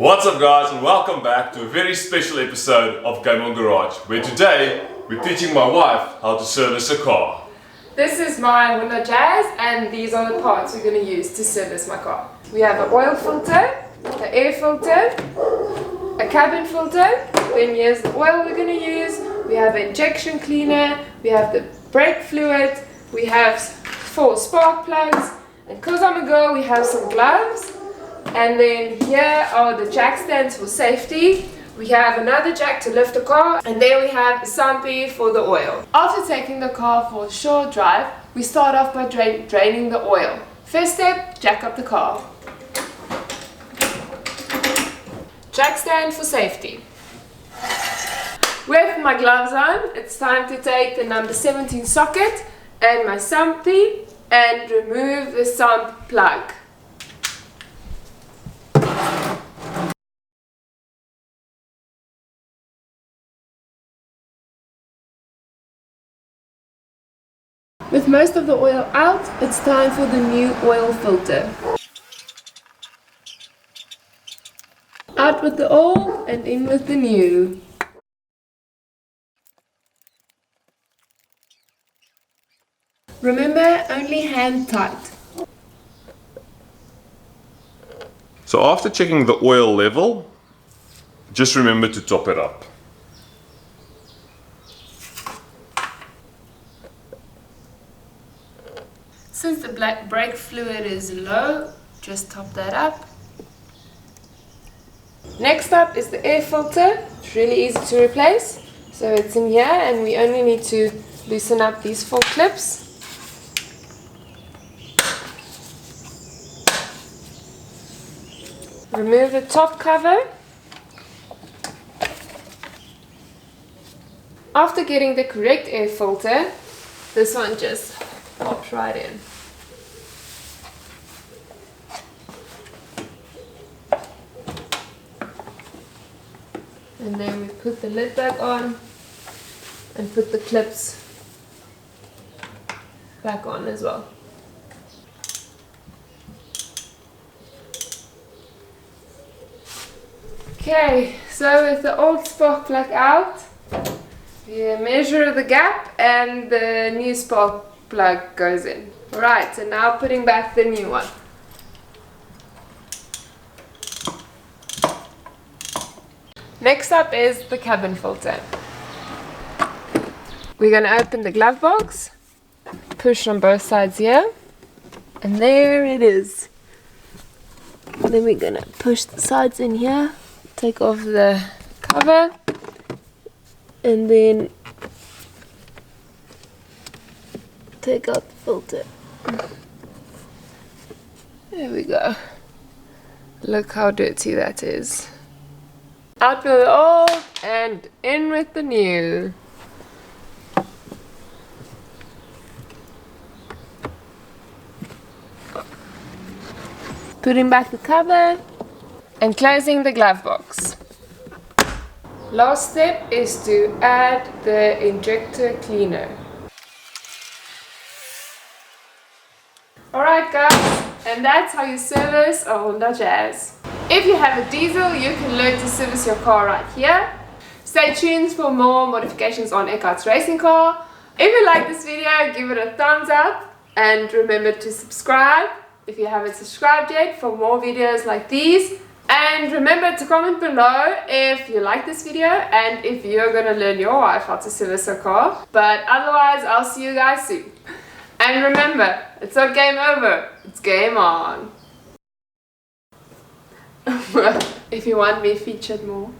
What's up guys, and welcome back to a very special episode of Game On Garage, where today we're teaching my wife how to service a car. This is my Honda Jazz and these are the parts we're going to use to service my car. We have an oil filter, an air filter, a cabin filter, then here's the oil we're going to use, we have an injection cleaner, we have the brake fluid, we have 4 spark plugs, and because I'm a girl we have some gloves. And then here are the jack stands for safety. We have another jack to lift the car, and there we have a sumpy for the oil. After taking the car for a short drive, we start off by draining the oil. First step, jack up the car. Jack stand for safety. With my gloves on, it's time to take the number 17 socket and my sumpy and remove the sump plug. With most of the oil out, it's time for the new oil filter. Out with the old and in with the new. Remember, only hand tight. So after checking the oil level, just remember to top it up. Since the brake fluid is low, just top that up. Next up is the air filter. It's really easy to replace. So it's in here and we only need to loosen up these 4 clips. Remove the top cover. After getting the correct air filter, this one just pops right in. And then we put the lid back on and put the clips back on as well. Okay, so with the old spark plug out, you measure the gap and the new spark plug goes in. Alright, so now putting back the new one. Next up is the cabin filter. We're going to open the glove box, push on both sides here, and there it is. Then we're going to push the sides in here, take off the cover, and then take out the filter. There we go. Look how dirty that is. Out with the old and in with the new. Putting back the cover and closing the glove box. Last step is to add the injector cleaner. Alright guys, and that's how you service a Honda Jazz. If you have a diesel, you can learn to service your car right here. Stay tuned for more modifications on Eckhart's racing car. If you like this video, give it a thumbs up and remember to subscribe if you haven't subscribed yet for more videos like these. And remember to comment below if you like this video and if you're going to learn your wife how to service her car. But otherwise, I'll see you guys soon. And remember, it's not game over, it's game on. If you want me featured more.